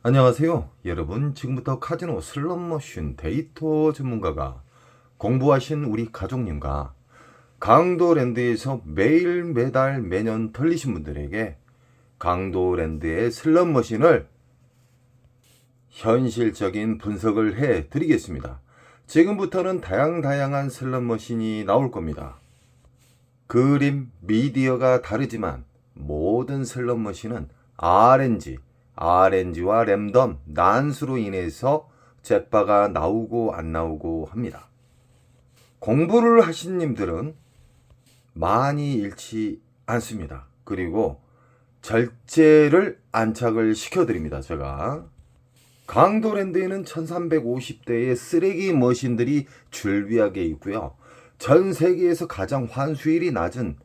안녕하세요. 여러분, 지금부터 카지노 슬롯머신 데이터 전문가가 공부하신 우리 가족님과 강도랜드에서 매일 매달 매년 털리신 분들에게 강도랜드의 슬롯머신을 현실적인 분석을 해 드리겠습니다. 지금부터는 다양한 슬롯머신이 나올 겁니다. 그림, 미디어가 다르지만 모든 슬롯머신은 RNG와 랜덤, 난수로 인해서 잭바가 나오고 안 나오고 합니다. 공부를 하신 님들은 많이 잃지 않습니다. 그리고 절제를 안착을 시켜드립니다. 제가 강도랜드에는 1350대의 쓰레기 머신들이 줄비하게 있고요. 전 세계에서 가장 환수율이 낮은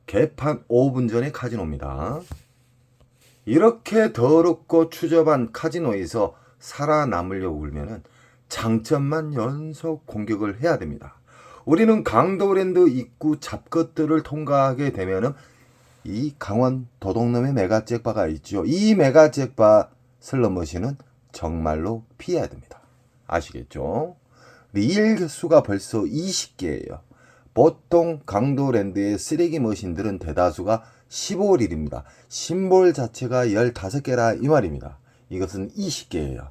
개판 5분 전의 카지노입니다. 이렇게 더럽고 추접한 카지노에서 살아남으려고 그러면 장점만 연속 공격을 해야 됩니다. 우리는 강도랜드 입구 잡것들을 통과하게 되면 이 강원 도둑놈의 메가잭바가 있죠. 이 메가잭바 슬롯머신은 정말로 피해야 됩니다. 아시겠죠? 리일 개수가 벌써 20개예요. 보통 강도랜드의 쓰레기 머신들은 대다수가 15릴입니다. 심볼 자체가 15개라 이 말입니다. 이것은 20개예요.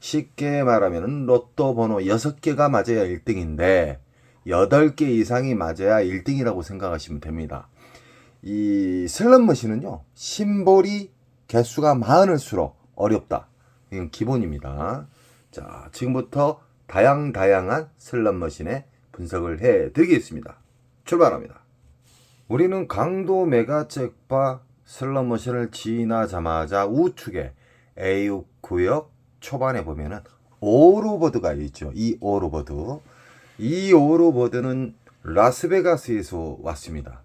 쉽게 말하면 로또 번호 6개가 맞아야 1등인데 8개 이상이 맞아야 1등이라고 생각하시면 됩니다. 이 슬롯머신은요, 심볼이 개수가 많을수록 어렵다. 이건 기본입니다. 자, 지금부터 다양한 슬롯머신의 분석을 해 드리겠습니다. 출발합니다. 우리는 강도 메가잭바 슬롯머신을 지나자마자 우측에 A6 구역 초반에 보면은 오로버드가 있죠. 이 오로버드는 라스베가스에서 왔습니다.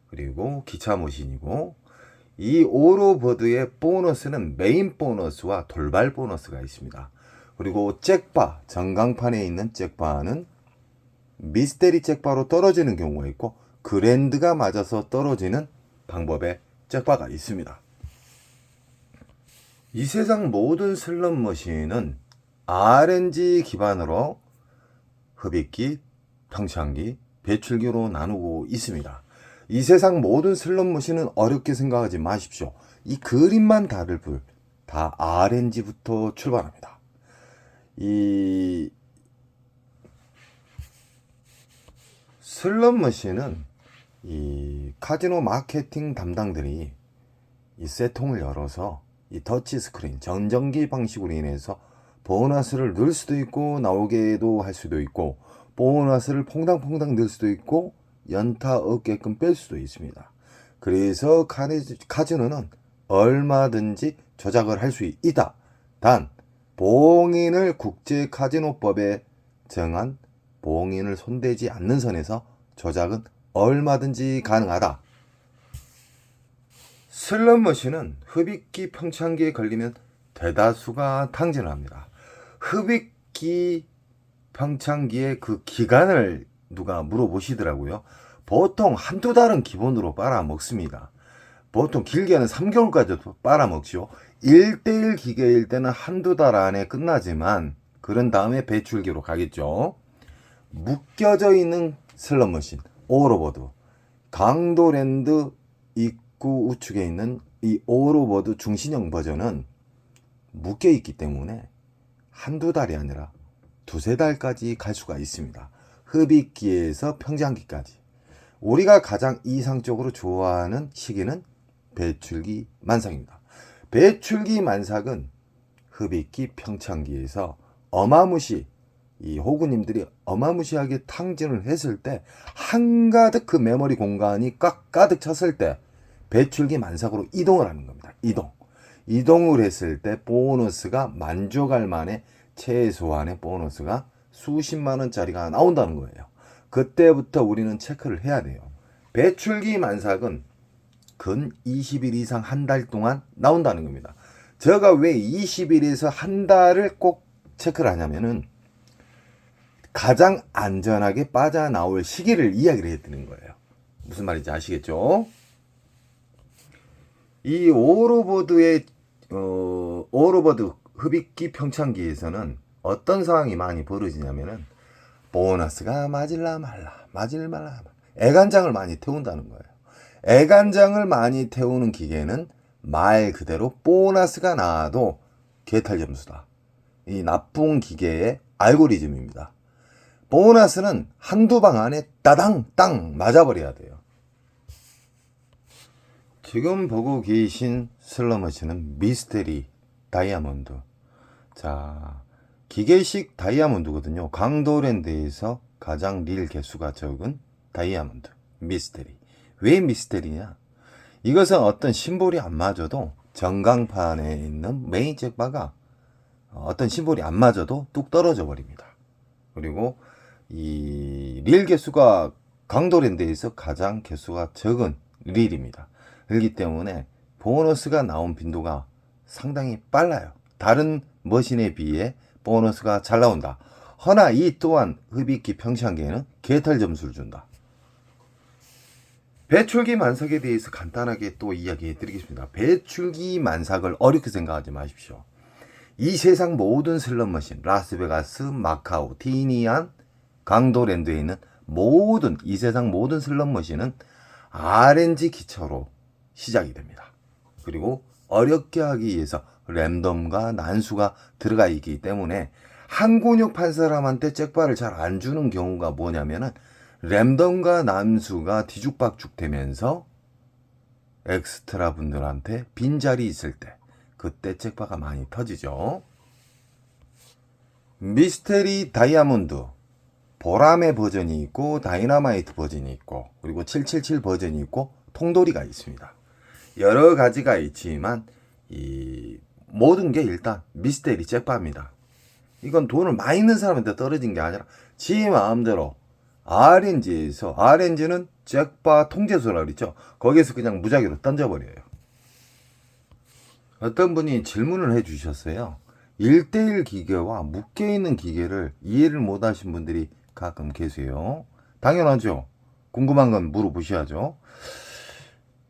그리고 기차 머신이고, 이 오로버드의 보너스는 메인 보너스와 돌발 보너스가 있습니다. 그리고 잭바, 전광판에 있는 잭바는 미스테리 잭바로 떨어지는 경우가 있고 그랜드가 맞아서 떨어지는 방법의 잭바가 있습니다. 이 세상 모든 슬롯머신은 RNG 기반으로 흡입기, 평창기, 배출기로 나누고 있습니다. 이 세상 모든 슬롯머신은 어렵게 생각하지 마십시오. 이 그림만 다를 뿐 다 RNG부터 출발합니다. 이 슬롯머신은 이 카지노 마케팅 담당들이 이 셋통을 열어서 이 터치 스크린 전정기 방식으로 인해서 보너스를 넣을 수도 있고 나오게도 할 수도 있고, 보너스를 퐁당퐁당 넣을 수도 있고 연타 없게끔 뺄 수도 있습니다. 그래서 카지노는 얼마든지 조작을 할 수 있다. 단 봉인을 국제 카지노법에 정한 봉인을 손대지 않는 선에서 조작은 얼마든지 가능하다. 슬롯머신은 흡입기 평창기에 걸리면 대다수가 탕진을 합니다. 흡입기 평창기의 그 기간을 누가 물어보시더라고요. 보통 한두 달은 기본으로 빨아먹습니다. 보통 길게는 3개월까지도 빨아먹죠. 1대1 기계일 때는 한두 달 안에 끝나지만 그런 다음에 배출기로 가겠죠. 묶여져 있는 슬롯머신 오로버드, 강도랜드 입구 우측에 있는 이 오로버드 중신형 버전은 묶여 있기 때문에 한두 달이 아니라 두세 달까지 갈 수가 있습니다. 흡입기에서 평장기까지. 우리가 가장 이상적으로 좋아하는 시기는 배출기 만삭입니다. 배출기 만삭은 흡입기 평창기에서 이 호구님들이 어마무시하게 탕진을 했을 때 한가득 그 메모리 공간이 가득 찼을 때 배출기 만삭으로 이동을 하는 겁니다. 이동을 했을 때 보너스가 만족할 만의 최소한의 보너스가 수십만 원짜리가 나온다는 거예요. 그때부터 우리는 체크를 해야 돼요. 배출기 만삭은 근 20일 이상 한 달 동안 나온다는 겁니다. 제가 왜 20일에서 한 달을 꼭 체크를 하냐면은 가장 안전하게 빠져나올 시기를 이야기를 해드리는 거예요. 무슨 말인지 아시겠죠? 이 오로보드의 오로버드 흡입기 평창기에서는 어떤 상황이 많이 벌어지냐면은 보너스가 맞을라 말라 애간장을 많이 태운다는 거예요. 애간장을 많이 태우는 기계는 말 그대로 보너스가 나와도 개탈 점수다. 이 나쁜 기계의 알고리즘입니다. 보너스는 한두 방 안에 따당 땅 맞아버려야 돼요. 지금 보고 계신 슬러머시는 미스테리 다이아몬드. 자, 기계식 다이아몬드거든요. 강도랜드에서 가장 릴 개수가 적은 다이아몬드 미스테리. 왜 미스테리냐? 이것은 어떤 심볼이 안 맞아도 전광판에 있는 메인 잭바가 어떤 심볼이 안 맞아도 뚝 떨어져 버립니다. 그리고 이 릴 개수가 강도랜드에서 가장 개수가 적은 릴입니다. 그렇기 때문에 보너스가 나온 빈도가 상당히 빨라요. 다른 머신에 비해 보너스가 잘 나온다. 허나 이 또한 흡입기 평창기에는 개탈 점수를 준다. 배출기 만삭에 대해서 간단하게 또 이야기해 드리겠습니다. 배출기 만삭을 어렵게 생각하지 마십시오. 이 세상 모든 슬롯머신, 라스베가스, 마카오, 티니안, 강도랜드에 있는 이 세상 모든 슬롯머신은 RNG 기초로 시작이 됩니다. 그리고 어렵게 하기 위해서 랜덤과 난수가 들어가 있기 때문에 한 근육 판 사람한테 잭바를 잘 안 주는 경우가 뭐냐면은 랜덤과 난수가 뒤죽박죽 되면서 엑스트라 분들한테 빈자리 있을 때 그때 잭바가 많이 터지죠. 미스테리 다이아몬드 보라매 버전이 있고 다이너마이트 버전이 있고 그리고 777 버전이 있고 통돌이가 있습니다. 여러 가지가 있지만 이 모든 게 일단 미스테리 잭바입니다. 이건 돈을 많이 있는 사람한테 떨어진 게 아니라 지 마음대로 RNG에서 RNG는 잭바 통제소라고 그랬죠. 거기에서 그냥 무작위로 던져버려요. 어떤 분이 질문을 해주셨어요. 1대1 기계와 묶여있는 기계를 이해를 못하신 분들이 가끔 계세요. 당연하죠. 궁금한 건 물어보셔야죠.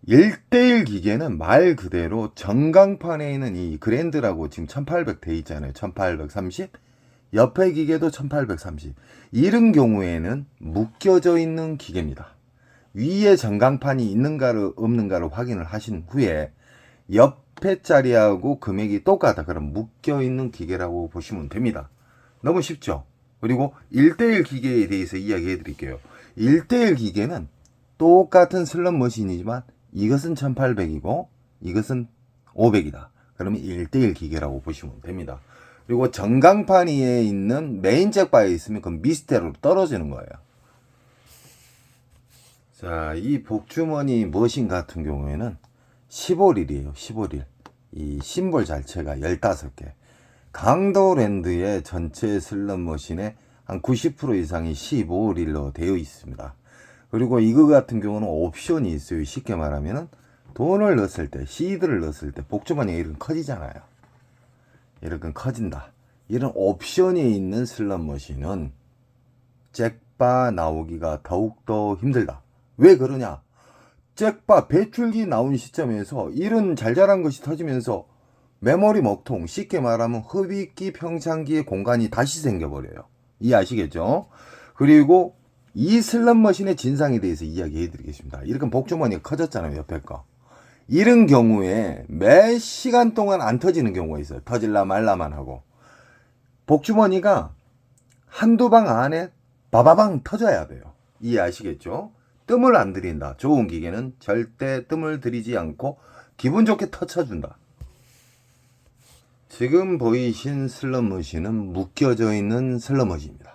1대1 기계는 말 그대로 전광판에 있는 이 그랜드라고 지금 1800 돼 있잖아요. 1830 옆에 기계도 1830 이런 경우에는 묶여져 있는 기계입니다. 위에 전광판이 있는가를 없는가를 확인을 하신 후에 옆에 자리하고 금액이 똑같다 그럼 묶여있는 기계라고 보시면 됩니다. 너무 쉽죠. 그리고 1대1 기계에 대해서 이야기해 드릴게요. 1대1 기계는 똑같은 슬롯 머신이지만 이것은 1800이고 이것은 500이다. 그러면 1대1 기계라고 보시면 됩니다. 그리고 전광판 위에 있는 메인 잭바에 있으면 그 미스테리로 떨어지는 거예요. 자, 이 복주머니 머신 같은 경우에는 15릴이에요. 15릴. 이 심볼 자체가 15개. 강도랜드의 전체 슬롯 머신의 한 90% 이상이 15릴로 되어 있습니다. 그리고 이거 같은 경우는 옵션이 있어요. 쉽게 말하면은 돈을 넣었을 때, 시드를 넣었을 때 복주머니가 이렇게 커지잖아요. 이렇게 커진다. 이런 옵션이 있는 슬롯 머신은 잭바 나오기가 더욱더 힘들다. 왜 그러냐? 잭바 배출기 나온 시점에서 이런 잘잘한 것이 터지면서 메모리 먹통, 쉽게 말하면 흡입기 평창기의 공간이 다시 생겨버려요. 이해하시겠죠? 그리고 이 슬롯 머신의 진상에 대해서 이야기해 드리겠습니다. 이렇게 복주머니가 커졌잖아요. 옆에 거. 이런 경우에 몇 시간 동안 안 터지는 경우가 있어요. 터질라 말라만 하고. 복주머니가 한두 방 안에 바바방 터져야 돼요. 이해하시겠죠? 뜸을 안 들인다. 좋은 기계는 절대 뜸을 들이지 않고 기분 좋게 터쳐준다. 지금 보이신 슬롯 머신은 묶여져 있는 슬롯 머신입니다.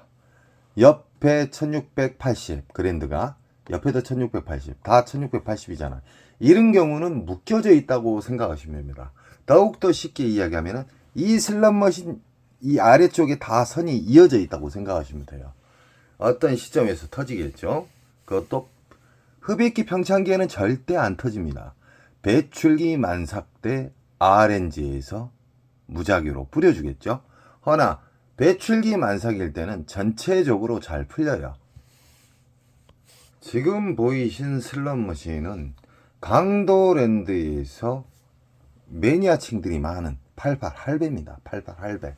옆에 1680 그랜드가 옆에도 1680 다 1680이잖아. 이런 경우는 묶여져 있다고 생각하시면 됩니다. 더욱더 쉽게 이야기하면 이 슬롯 머신 이 아래쪽에 다 선이 이어져 있다고 생각하시면 돼요. 어떤 시점에서 터지겠죠. 그것도 흡입기 평창기에는 절대 안 터집니다. 배출기 만삭 때 RNG에서 무작위로 뿌려주겠죠. 허나 배출기 만삭일 때는 전체적으로 잘 풀려요. 지금 보이신 슬롯 머신은 강도랜드에서 매니아층들이 많은 88 할배입니다. 88 할배.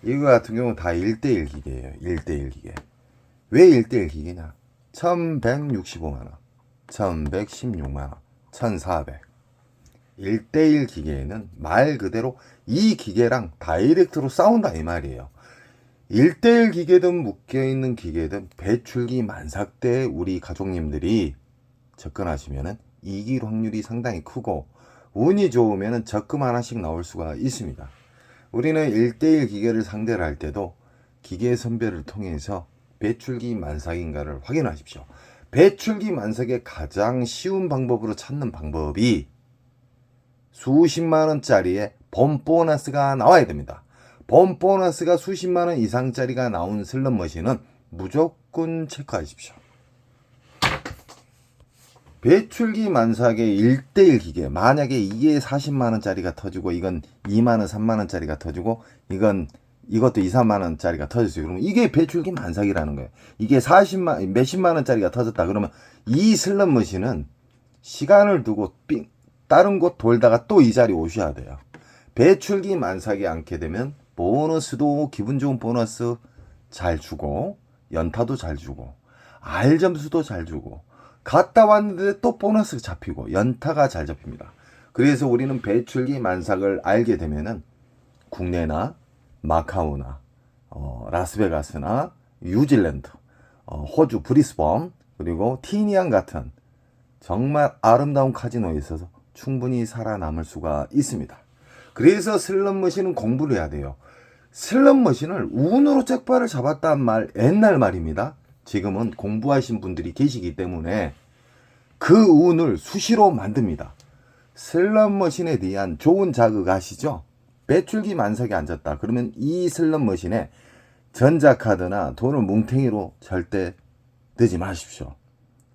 이거 같은 경우는 다 1대1 기계예요. 1대1 기계. 왜 1대1 기계냐? 1165만원, 1116만원, 1400. 1대1 기계에는 말 그대로 이 기계랑 다이렉트로 싸운다 이 말이에요. 1대1 기계든 묶여있는 기계든 배출기 만삭대 우리 가족님들이 접근하시면은 이길 확률이 상당히 크고 운이 좋으면은 적금 하나씩 나올 수가 있습니다. 우리는 1대1 기계를 상대를 할 때도 기계 선별을 통해서 배출기 만삭인가를 확인하십시오. 배출기 만삭의 가장 쉬운 방법으로 찾는 방법이 수십만원짜리의 본 보너스가 나와야 됩니다. 본 보너스가 수십만원 이상짜리가 나온 슬롯머신은 무조건 체크하십시오. 배출기 만삭의 1대1 기계, 만약에 이게 40만원짜리가 터지고 이건 2만원 3만원짜리가 터지고 이것도 2, 3만원짜리가 터졌어요. 그러면 이게 배출기 만삭이라는 거예요. 이게 몇십만원짜리가 터졌다 그러면 이 슬롯머신은 시간을 두고 다른 곳 돌다가 또 이 자리 오셔야 돼요. 배출기 만삭이 않게 되면 보너스도 기분 좋은 보너스 잘 주고 연타도 잘 주고 알점수도 잘 주고 갔다 왔는데 또 보너스 잡히고 연타가 잘 잡힙니다. 그래서 우리는 배출기 만삭을 알게 되면은 국내나 마카오나 라스베가스나 뉴질랜드, 호주 브리스번 그리고 티니안 같은 정말 아름다운 카지노에 있어서 충분히 살아남을 수가 있습니다. 그래서 슬롯머신은 공부를 해야 돼요. 슬롯머신을 운으로 잭팟을 잡았다는 말 옛날 말입니다. 지금은 공부하신 분들이 계시기 때문에 그 운을 수시로 만듭니다. 슬롯머신에 대한 좋은 자극 아시죠? 배출기 만삭이 앉았다. 그러면 이 슬롯머신에 전자카드나 돈을 뭉탱이로 절대 넣지 마십시오.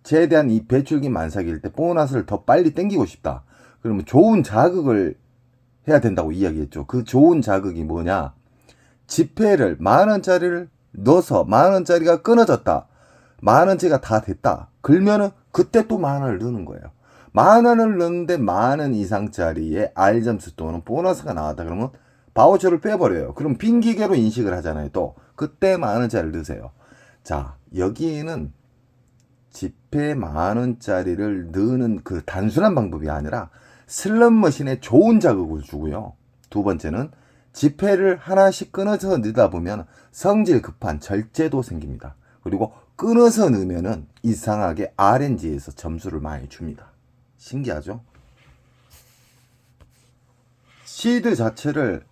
최대한 이 배출기 만삭일 때 보너스를 더 빨리 땡기고 싶다. 그러면 좋은 자극을 해야 된다고 이야기했죠. 그 좋은 자극이 뭐냐? 지폐를 만원짜리를 넣어서 만원짜리가 끊어졌다. 만원짜리가 다 됐다. 그러면은 그때 또 만원을 넣는 거예요. 만원을 넣는데 만원 이상짜리의 R점수 또는 보너스가 나왔다 그러면 바우처를 빼버려요. 그럼 빈 기계로 인식을 하잖아요. 또 그때 만원짜리를 넣으세요. 자, 여기에는 지폐 만원짜리를 넣는 그 단순한 방법이 아니라 슬롯머신에 좋은 자극을 주고요. 두 번째는 지폐를 하나씩 끊어서 넣다 보면 성질 급한 절제도 생깁니다. 그리고 끊어서 넣으면은 이상하게 RNG에서 점수를 많이 줍니다. 신기하죠? 시드 자체를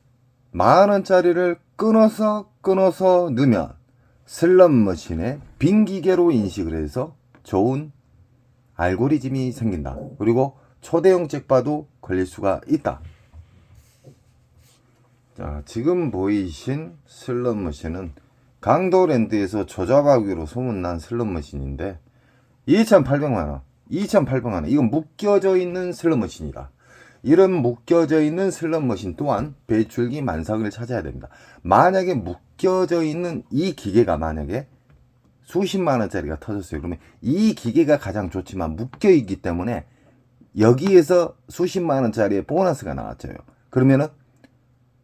만원짜리를 끊어서 넣으면 슬롯머신에 빈 기계로 인식을 해서 좋은 알고리즘이 생긴다. 그리고 초대형 잭팟도 걸릴 수가 있다. 자, 지금 보이신 슬롯머신은 강도랜드에서 조잡하기로 소문난 슬롯머신인데 2,800만원, 2,800만원. 이건 묶여져 있는 슬롯머신이다. 이런 묶여져 있는 슬롯머신 또한 배출기 만삭을 찾아야 됩니다. 만약에 묶여져 있는 이 기계가 만약에 수십만원짜리가 터졌어요. 그러면 이 기계가 가장 좋지만 묶여있기 때문에 여기에서 수십만원짜리의 보너스가 나왔죠. 그러면은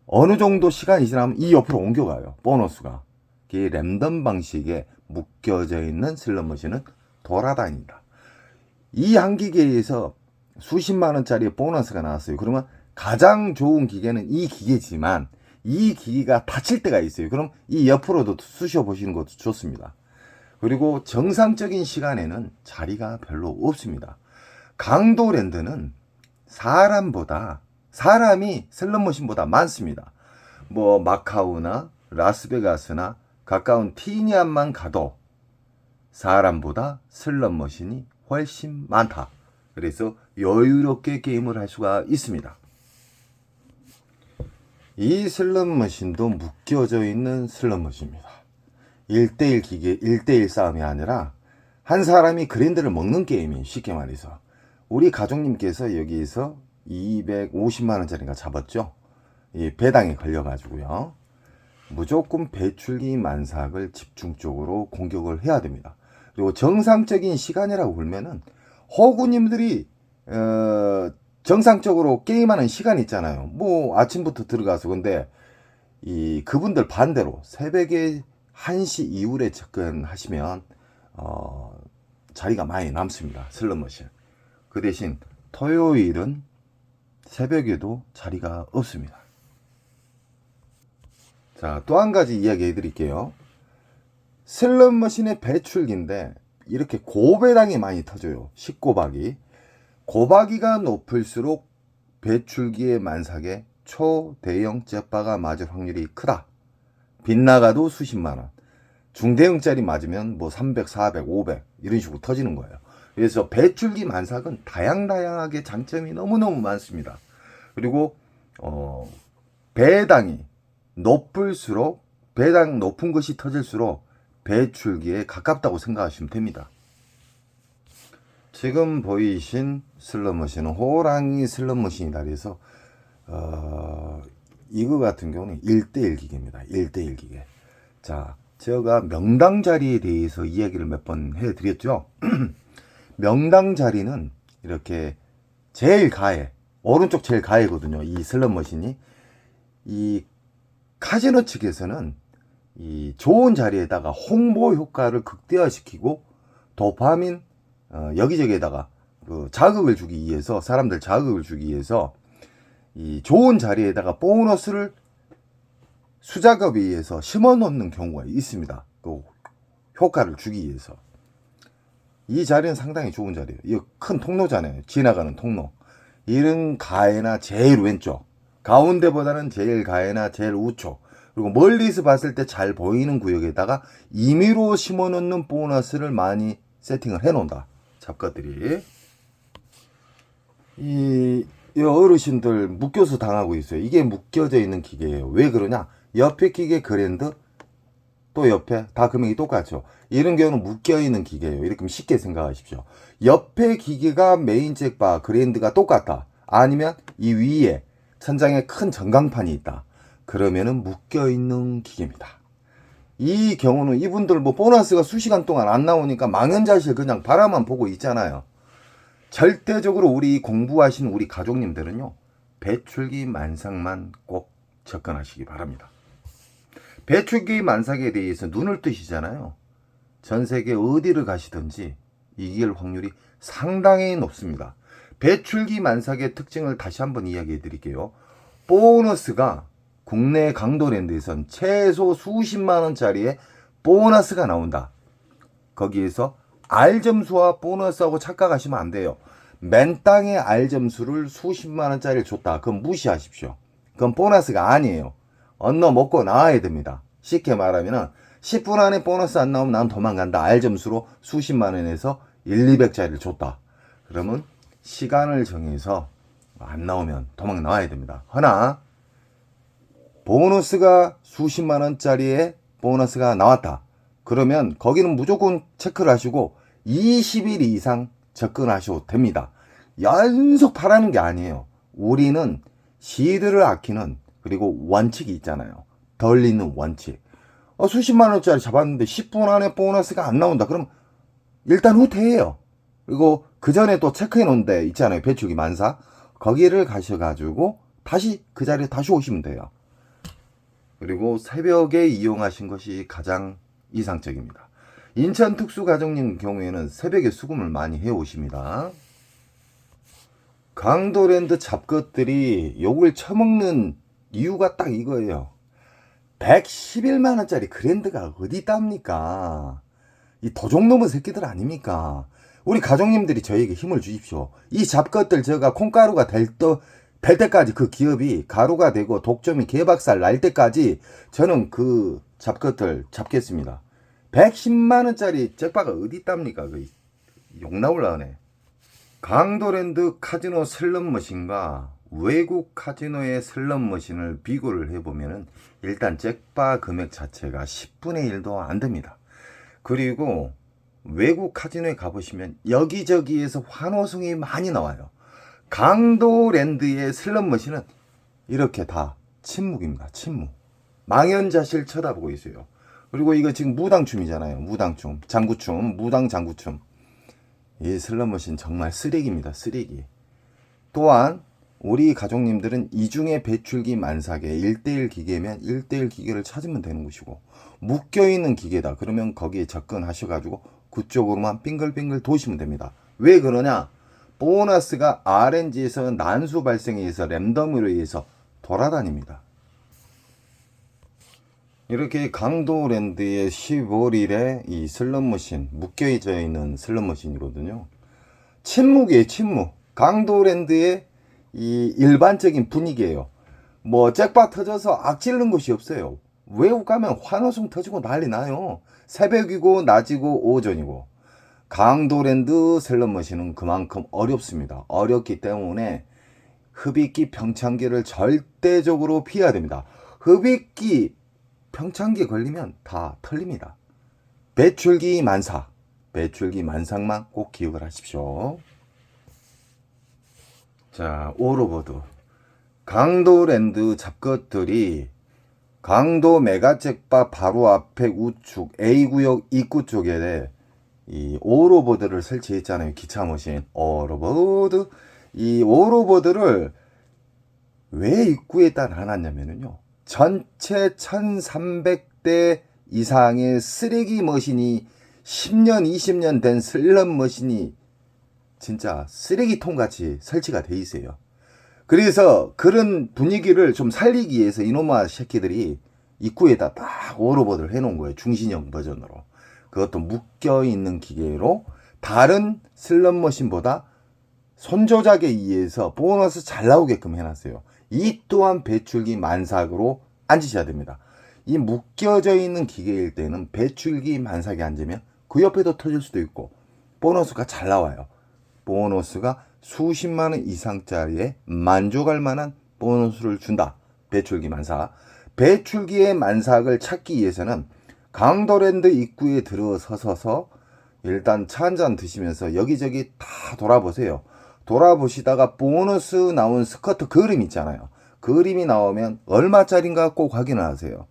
어느 정도 시간이 지나면 이 옆으로 옮겨가요. 보너스가. 이게 랜덤 방식의 묶여져 있는 슬롯머신은 돌아다닌다. 이 한 기계에서 수십만원짜리의 보너스가 나왔어요. 그러면 가장 좋은 기계는 이 기계지만 이 기계가 다칠 때가 있어요. 그럼 이 옆으로도 쑤셔 보시는 것도 좋습니다. 그리고 정상적인 시간에는 자리가 별로 없습니다. 강도랜드는 사람이 슬롯머신보다 많습니다. 뭐 마카오나 라스베가스나 가까운 티니안만 가도 사람보다 슬롯머신이 훨씬 많다. 그래서 여유롭게 게임을 할 수가 있습니다. 이 슬롯머신도 묶여져 있는 슬롯머신입니다. 1대1 기계, 1대1 싸움이 아니라 한 사람이 그랜드를 먹는 게임이 쉽게 말해서 우리 가족님께서 여기에서 250만원짜리가 잡았죠. 이 배당에 걸려가지고요. 무조건 배출기 만삭을 집중적으로 공격을 해야 됩니다. 그리고 정상적인 시간이라고 보면은 호구님들이 정상적으로 게임하는 시간 있잖아요. 뭐 아침부터 들어가서. 근데 이 그분들 반대로 새벽에 1시 이후에 접근하시면 자리가 많이 남습니다. 슬롯머신. 그 대신 토요일은 새벽에도 자리가 없습니다. 자, 또 한 가지 이야기 해드릴게요. 슬롯머신의 배출기인데 이렇게 고배당이 많이 터져요. 10고박이. 고박이가 높을수록 배출기의 만삭에 초대형 잭바가 맞을 확률이 크다. 빗나가도 수십만원. 중대형짜리 맞으면 뭐 300, 400, 500 이런 식으로 터지는 거예요. 그래서 배출기 만삭은 다양하게 장점이 너무너무 많습니다. 그리고 배당이 높을수록, 배당 높은 것이 터질수록 배출기에 가깝다고 생각하시면 됩니다. 지금 보이신 슬롯머신은 호랑이 슬롯머신이다. 그래서 이거 같은 경우는 1대1 기계입니다. 1대1 기계. 자, 제가 명당 자리에 대해서 이야기를 몇 번 해드렸죠. 명당 자리는 이렇게 제일 가해, 오른쪽 제일 가해거든요. 이 슬롯머신이. 이 카지노 측에서는 이 좋은 자리에다가 홍보 효과를 극대화시키고 도파민 여기저기에다가 그 자극을 주기 위해서, 사람들 자극을 주기 위해서 이 좋은 자리에다가 보너스를 수작업에 의해서 심어 놓는 경우가 있습니다. 그 효과를 주기 위해서. 이 자리는 상당히 좋은 자리예요. 이거 큰 통로잖아요. 지나가는 통로. 이런 가해나 제일 왼쪽, 가운데보다는 제일 가해나 제일 우측, 그리고 멀리서 봤을 때 잘 보이는 구역에다가 임의로 심어 놓는 보너스를 많이 세팅을 해 놓는다. 잡가들이. 이 어르신들 묶여서 당하고 있어요. 이게 묶여져 있는 기계예요. 왜 그러냐? 옆에 기계 그랜드, 또 옆에 다 금액이 똑같죠. 이런 경우는 묶여 있는 기계예요. 이렇게 쉽게 생각하십시오. 옆에 기계가 메인 잭바 그랜드가 똑같다. 아니면 이 위에 천장에 큰 전광판이 있다. 그러면은 묶여 있는 기계입니다. 이 경우는 이분들 뭐 보너스가 수시간 동안 안 나오니까 망연자실 그냥 바라만 보고 있잖아요. 절대적으로 우리 공부하시는 우리 가족님들은요, 배출기 만삭만 꼭 접근하시기 바랍니다. 배출기 만삭에 대해서 눈을 뜨시잖아요. 전 세계 어디를 가시든지 이길 확률이 상당히 높습니다. 배출기 만삭의 특징을 다시 한번 이야기해 드릴게요. 보너스가 국내 강도랜드에선 최소 수십만 원짜리의 보너스가 나온다. 거기에서 R점수와 보너스하고 착각하시면 안 돼요. 맨땅에 R점수를 수십만 원짜리를 줬다. 그건 무시하십시오. 그건 보너스가 아니에요. 언어 먹고 나와야 됩니다. 쉽게 말하면 10분 안에 보너스 안 나오면 난 도망간다. R점수로 수십만 원에서 1, 200짜리를 줬다. 그러면 시간을 정해서 안 나오면 도망 나와야 됩니다. 허나 보너스가 수십만 원짜리의 보너스가 나왔다. 그러면 거기는 무조건 체크를 하시고 20일 이상 접근하셔도 됩니다. 연속 바라는 게 아니에요. 우리는 시드를 아끼는, 그리고 원칙이 있잖아요. 덜 있는 원칙. 수십만 원짜리 잡았는데 10분 안에 보너스가 안 나온다. 그럼 일단 후퇴해요. 그리고 그 전에 또 체크해 놓은 데 있잖아요. 배출기 만사. 거기를 가셔가지고 다시 그 자리에 다시 오시면 돼요. 그리고 새벽에 이용하신 것이 가장 이상적입니다. 인천 특수가정님 경우에는 새벽에 수금을 많이 해오십니다. 강도랜드 잡것들이 욕을 처먹는 이유가 딱 이거예요. 111만원짜리 그랜드가 어디 있답니까? 이 도둑 놈의 새끼들 아닙니까? 우리 가족님들이 저에게 힘을 주십시오. 이 잡것들 제가 콩가루가 될 때까지, 그 기업이 가루가 되고 독점이 개박살 날 때까지 저는 그 잡것들 잡겠습니다. 110만원짜리 잭바가 어디 있답니까? 욕 나올라네. 강도랜드 카지노 슬롯머신과 외국 카지노의 슬롯머신을 비교를 해보면 일단 잭바 금액 자체가 10분의 1도 안 됩니다. 그리고 외국 카지노에 가보시면 여기저기에서 환호성이 많이 나와요. 강도랜드의 슬롯머신은 이렇게 다 침묵입니다. 침묵. 망연자실 쳐다보고 있어요. 그리고 이거 지금 무당춤이잖아요. 무당춤, 장구춤, 무당 장구춤. 이 슬롯머신 정말 쓰레기입니다. 쓰레기. 또한 우리 가족님들은 이중에 배출기 만삭에 1대1 기계면 1대1 기계를 찾으면 되는 것이고, 묶여있는 기계다 그러면 거기에 접근하셔가지고 그쪽으로만 빙글빙글 도시면 됩니다. 왜 그러냐? 보너스가 RNG에서 난수 발생에 의해서 랜덤으로 의해서 돌아다닙니다. 이렇게 강도랜드의 15릴의 이 슬롯머신, 묶여져 있는 슬롯머신이거든요. 침묵이에요, 침묵. 강도랜드의 이 일반적인 분위기예요. 뭐 잭팟 터져서 악질른 곳이 없어요. 외국 가면 환호성 터지고 난리 나요. 새벽이고 낮이고 오전이고. 강도랜드 슬롯머신은 그만큼 어렵습니다. 어렵기 때문에 흡입기 평창기를 절대적으로 피해야 됩니다. 흡입기 평창기에 걸리면 다 털립니다. 배출기 만삭, 배출기 만삭만 꼭 기억을 하십시오. 자, 오로보드. 강도랜드 잡것들이 강도 메가잭바 바로 앞에 우측 A구역 입구 쪽에 이 오로보드를 설치했잖아요. 기차머신 오로보드. 이 오로보드를 왜 입구에다 놔놨냐면요, 전체 1300대 이상의 쓰레기 머신이 10년 20년 된 슬롯 머신이 진짜 쓰레기통 같이 설치가 돼 있어요. 그래서 그런 분위기를 좀 살리기 위해서 이놈아 새끼들이 입구에다 딱 오로보드를 해놓은 거예요. 중신형 버전으로. 그것도 묶여있는 기계로 다른 슬롯 머신보다 손조작에 의해서 보너스 잘 나오게끔 해놨어요. 이 또한 배출기 만삭으로 앉으셔야 됩니다. 이 묶여져 있는 기계일 때는 배출기 만삭에 앉으면 그 옆에도 터질 수도 있고 보너스가 잘 나와요. 보너스가 수십만원 이상짜리에 만족할 만한 보너스를 준다. 배출기 만삭. 배출기의 만삭을 찾기 위해서는 강도랜드 입구에 들어서서 일단 차 한잔 드시면서 여기저기 다 돌아보세요. 돌아보시다가 보너스 나온 스커트 그림 있잖아요. 그림이 나오면 얼마짜린가 꼭 확인을 하세요.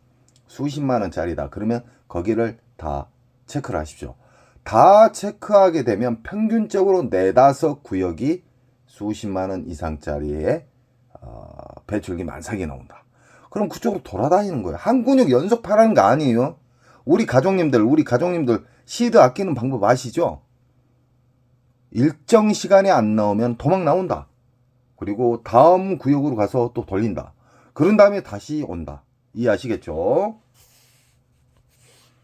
수십만원짜리다 그러면 거기를 다 체크를 하십시오. 다 체크하게 되면 평균적으로 4-5 구역이 수십만원 이상짜리의 배출기 만삭이 나온다. 그럼 그쪽으로 돌아다니는 거예요. 한 근육 연속 파라는 거 아니에요. 우리 가족님들 시드 아끼는 방법 아시죠? 일정 시간에 안 나오면 도망 나온다. 그리고 다음 구역으로 가서 또 돌린다. 그런 다음에 다시 온다. 이해하시겠죠?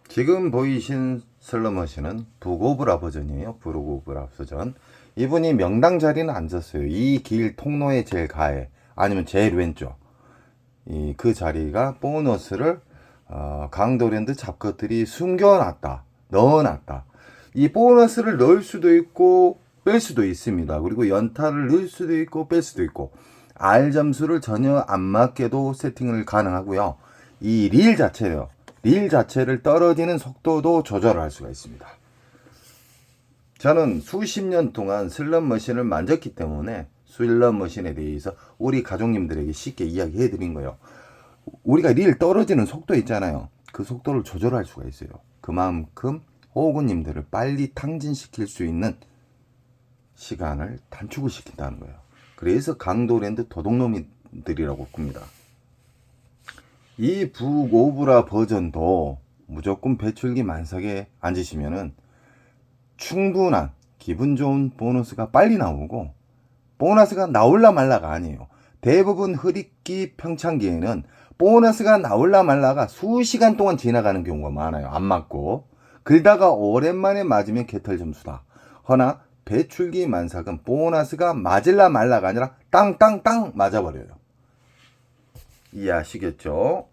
지금 보이신 슬롯머신은 북오브라 버전이에요. 북오브라 버전. 이분이 명당 자리는 앉았어요. 이 길 통로의 제일 가에 아니면 제일 왼쪽. 그 자리가 보너스를 강도랜드 잡것들이 숨겨놨다. 넣어놨다. 이 보너스를 넣을 수도 있고 뺄 수도 있습니다. 그리고 연타를 넣을 수도 있고 뺄 수도 있고 R 점수를 전혀 안 맞게도 세팅을 가능하고요. 이 릴 자체를 떨어지는 속도도 조절할 수가 있습니다. 저는 수십 년 동안 슬롯 머신을 만졌기 때문에 슬롯 머신에 대해서 우리 가족님들에게 쉽게 이야기해 드린 거예요. 우리가 릴 떨어지는 속도 있잖아요. 그 속도를 조절할 수가 있어요. 그만큼 호구님들을 빨리 탕진시킬 수 있는 시간을 단축을 시킨다는 거예요. 그래서 강도랜드 도둑놈들이라고 봅니다. 이 북오브라 버전도 무조건 배출기 만삭에 앉으시면은 충분한 기분 좋은 보너스가 빨리 나오고, 보너스가 나올라 말라가 아니에요. 대부분 흡입기 평창기에는 보너스가 나올라 말라가 수시간 동안 지나가는 경우가 많아요. 안 맞고. 그러다가 오랜만에 맞으면 개털 점수다. 허나 배출기 만삭은 보너스가 맞을라 말라가 아니라 땅땅땅 맞아버려요. 이해하시겠죠?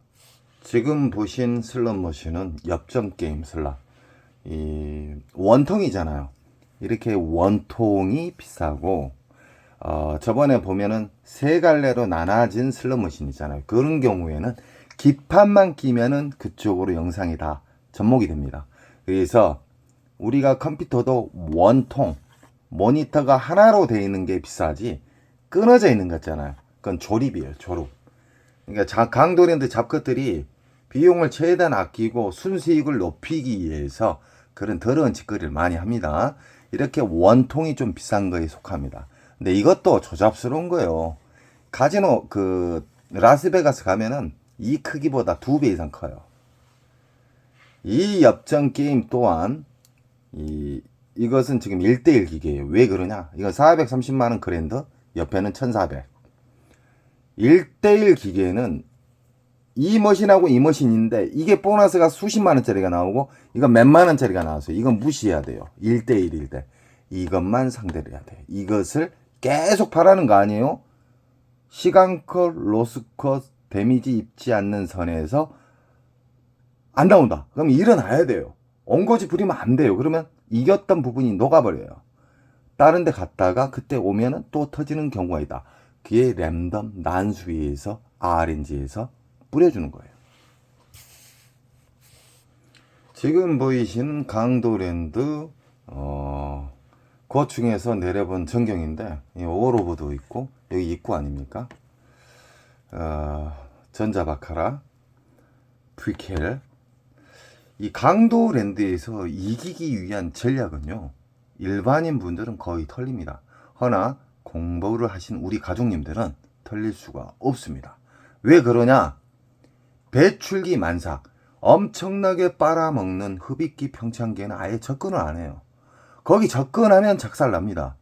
지금 보신 슬롯 머신은 엽전 게임 슬롯. 이 원통이잖아요. 이렇게 원통이 비싸고, 저번에 보면은 세 갈래로 나눠진 슬롯 머신 있잖아요. 그런 경우에는 기판만 끼면은 그쪽으로 영상이 다 접목이 됩니다. 그래서 우리가 컴퓨터도 원통, 모니터가 하나로 되어 있는 게 비싸지 끊어져 있는 거 있잖아요. 그건 조립이에요, 조립. 그러니까 강도랜드 잡것들이 비용을 최대한 아끼고 순수익을 높이기 위해서 그런 더러운 짓거리를 많이 합니다. 이렇게 원통이 좀 비싼 거에 속합니다. 근데 이것도 조잡스러운 거예요. 카지노 그 라스베가스 가면은 이 크기보다 2배 이상 커요. 이 엽전 게임 또한 이것은 지금 1대1 기계예요. 왜 그러냐? 이건 430만원 그랜드, 옆에는 1400. 1대1 기계는 이 머신하고 이 머신인데 이게 보너스가 수십만원짜리가 나오고 이건 몇만원짜리가 나왔어요. 이건 무시해야 돼요. 1대1일 때 이것만 상대를 해야 돼요. 이것을 계속 바라는 거 아니에요? 시간컷, 로스컷, 데미지 입지 않는 선에서 안 나온다. 그럼 일어나야 돼요. 엉거지 부리면 안 돼요. 그러면 이겼던 부분이 녹아버려요. 다른 데 갔다가 그때 오면은 또 터지는 경우가 있다. 그게 랜덤 난수위에서 RNG에서 뿌려주는 거예요. 지금 보이시는 강도랜드 그 중에서 내려본 전경인데 오로보도 있고 여기 입구 아닙니까? 전자바카라, 프리켈. 이 강도랜드에서 이기기 위한 전략은요, 일반인 분들은 거의 털립니다. 허나 공부를 하신 우리 가족님들은 털릴 수가 없습니다. 왜 그러냐? 배출기 만삭, 엄청나게 빨아먹는 흡입기 평창기에는 아예 접근을 안 해요. 거기 접근하면 작살납니다.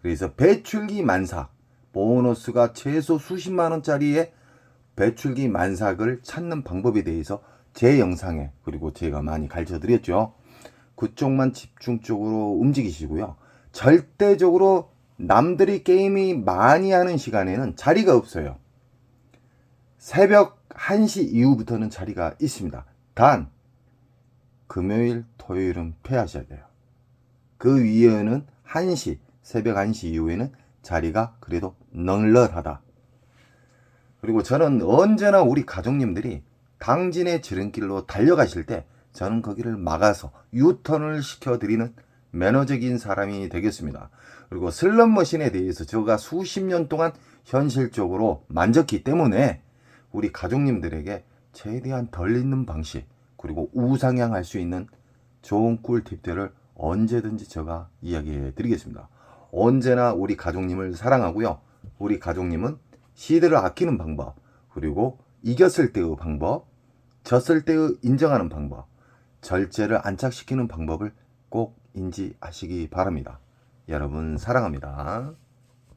그래서 배출기 만삭, 보너스가 최소 수십만원짜리의 배출기 만삭을 찾는 방법에 대해서 제 영상에, 그리고 제가 많이 가르쳐 드렸죠. 그쪽만 집중적으로 움직이시고요. 절대적으로 남들이 게임이 많이 하는 시간에는 자리가 없어요. 새벽 1시 이후부터는 자리가 있습니다. 단 금요일, 토요일은 패하셔야 돼요. 그 위에는 새벽 1시 이후에는 자리가 그래도 널널하다. 그리고 저는 언제나 우리 가족님들이 당진의 지름길로 달려가실 때 저는 거기를 막아서 유턴을 시켜드리는 매너적인 사람이 되겠습니다. 그리고 슬롯머신에 대해서 제가 수십 년 동안 현실적으로 만졌기 때문에 우리 가족님들에게 최대한 덜 있는 방식, 그리고 우상향할 수 있는 좋은 꿀팁들을 언제든지 제가 이야기해 드리겠습니다. 언제나 우리 가족님을 사랑하고요. 우리 가족님은 시드를 아끼는 방법, 그리고 이겼을 때의 방법, 졌을 때의 인정하는 방법, 절제를 안착시키는 방법을 꼭 인지하시기 바랍니다. 여러분 사랑합니다.